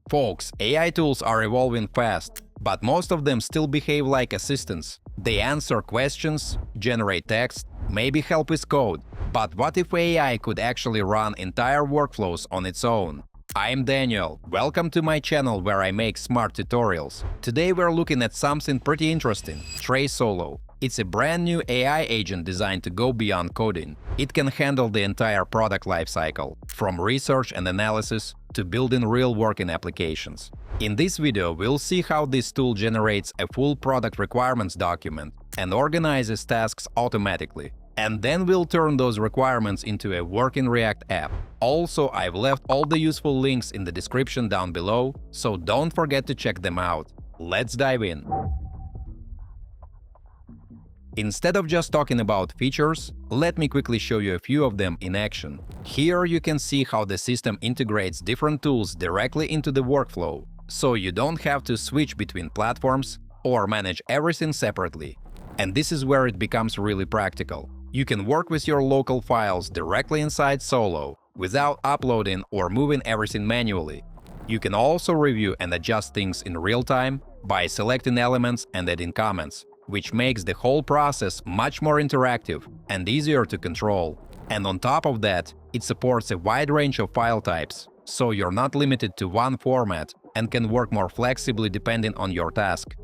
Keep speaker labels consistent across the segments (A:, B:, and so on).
A: Folks, AI tools are evolving fast, but most of them still behave like assistants. They answer questions, generate text, maybe help with code. But what if AI could actually run entire workflows on its own? I'm Daniel. Welcome to my channel where I make smart tutorials. Today we're looking at something pretty interesting – TRAE SOLO. It's a brand new AI agent designed to go beyond coding. It can handle the entire product lifecycle, from research and analysis to building real working applications. In this video, we'll see how this tool generates a full product requirements document and organizes tasks automatically. And then we'll turn those requirements into a working React app. Also, I've left all the useful links in the description down below, so don't forget to check them out. Let's dive in. Instead of just talking about features, let me quickly show you a few of them in action. Here you can see how the system integrates different tools directly into the workflow, so you don't have to switch between platforms or manage everything separately. And this is where it becomes really practical. You can work with your local files directly inside Solo, without uploading or moving everything manually. You can also review and adjust things in real time by selecting elements and adding comments, which makes the whole process much more interactive and easier to control. And on top of that, it supports a wide range of file types, so you're not limited to one format and can work more flexibly depending on your task.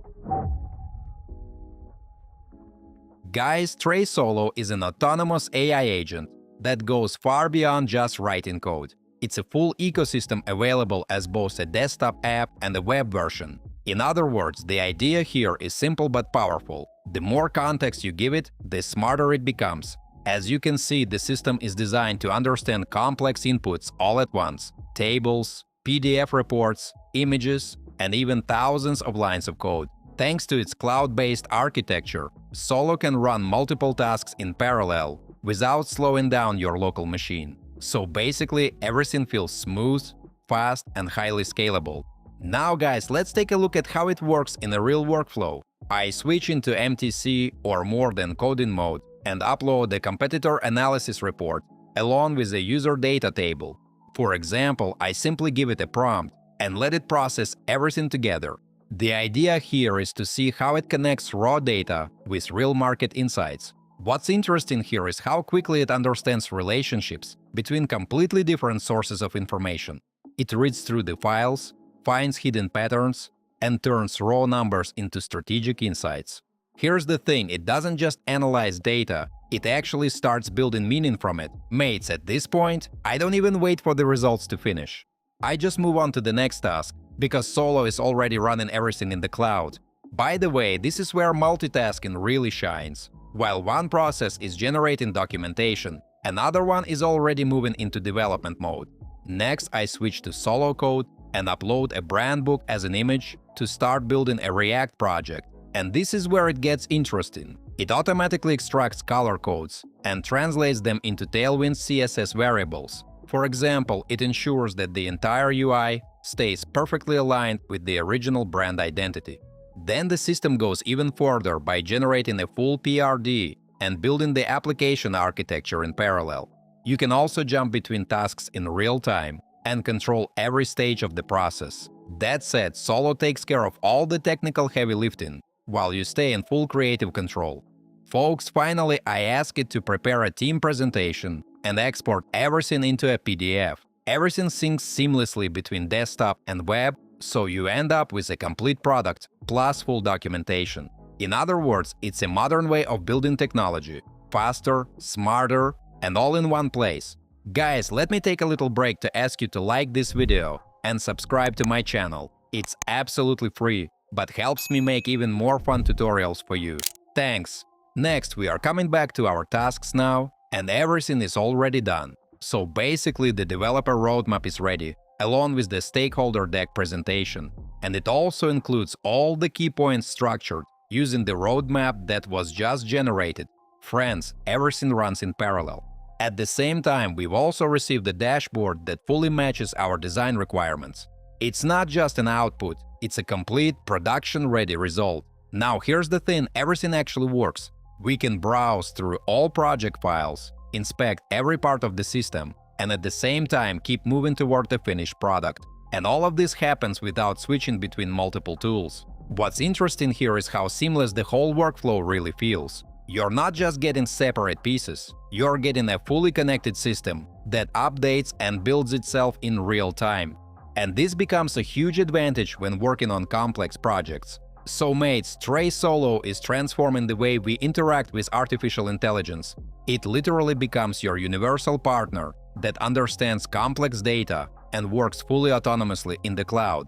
A: Guys, TRAE SOLO is an autonomous AI agent that goes far beyond just writing code. It's a full ecosystem available as both a desktop app and a web version. In other words, the idea here is simple but powerful. The more context you give it, the smarter it becomes. As you can see, the system is designed to understand complex inputs all at once – tables, PDF reports, images, and even thousands of lines of code. Thanks to its cloud-based architecture, Solo can run multiple tasks in parallel without slowing down your local machine. So basically, everything feels smooth, fast, and highly scalable. Now guys, let's take a look at how it works in a real workflow. I switch into MTC or more than coding mode and upload a competitor analysis report along with a user data table. For example, I simply give it a prompt and let it process everything together. The idea here is to see how it connects raw data with real market insights. What's interesting here is how quickly it understands relationships between completely different sources of information. It reads through the files, finds hidden patterns, and turns raw numbers into strategic insights. Here's the thing, it doesn't just analyze data, it actually starts building meaning from it. Mates, at this point, I don't even wait for the results to finish. I just move on to the next task, because Solo is already running everything in the cloud. By the way, this is where multitasking really shines. While one process is generating documentation, another one is already moving into development mode. Next, I switch to Solo code and upload a brand book as an image to start building a React project. And this is where it gets interesting. It automatically extracts color codes and translates them into Tailwind CSS variables. For example, it ensures that the entire UI stays perfectly aligned with the original brand identity. Then the system goes even further by generating a full PRD and building the application architecture in parallel. You can also jump between tasks in real time and control every stage of the process. That said, Solo takes care of all the technical heavy lifting, while you stay in full creative control. Folks, finally, I ask it to prepare a team presentation and export everything into a PDF. Everything syncs seamlessly between desktop and web, so you end up with a complete product plus full documentation. In other words, it's a modern way of building technology – faster, smarter, and all in one place. Guys, let me take a little break to ask you to like this video and subscribe to my channel. It's absolutely free, but helps me make even more fun tutorials for you. Thanks! Next, we are coming back to our tasks now, and everything is already done. So basically, the developer roadmap is ready, along with the stakeholder deck presentation. And it also includes all the key points structured using the roadmap that was just generated. Friends, everything runs in parallel. At the same time, we've also received a dashboard that fully matches our design requirements. It's not just an output, it's a complete production-ready result. Now here's the thing, everything actually works. We can browse through all project files, inspect every part of the system, and at the same time keep moving toward the finished product. And all of this happens without switching between multiple tools. What's interesting here is how seamless the whole workflow really feels. You're not just getting separate pieces, you're getting a fully connected system that updates and builds itself in real time. And this becomes a huge advantage when working on complex projects. So mates, TRAE SOLO is transforming the way we interact with artificial intelligence. It literally becomes your universal partner that understands complex data and works fully autonomously in the cloud.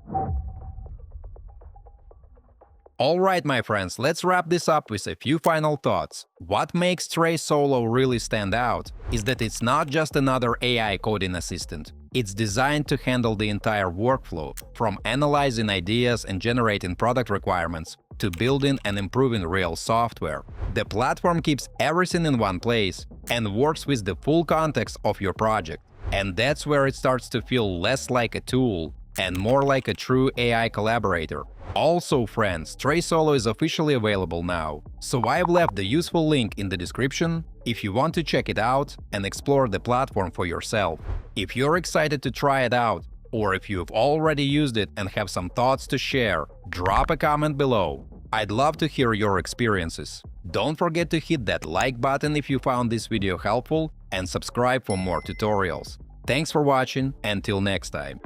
A: Alright, my friends, let's wrap this up with a few final thoughts. What makes TRAE SOLO really stand out is that it's not just another AI coding assistant. It's designed to handle the entire workflow, from analyzing ideas and generating product requirements to building and improving real software. The platform keeps everything in one place and works with the full context of your project. And that's where it starts to feel less like a tool and more like a true AI collaborator. Also, friends, TRAE SOLO is officially available now, so I've left the useful link in the description if you want to check it out and explore the platform for yourself. If you're excited to try it out, or if you've already used it and have some thoughts to share, drop a comment below. I'd love to hear your experiences. Don't forget to hit that like button if you found this video helpful and subscribe for more tutorials. Thanks for watching, and till next time.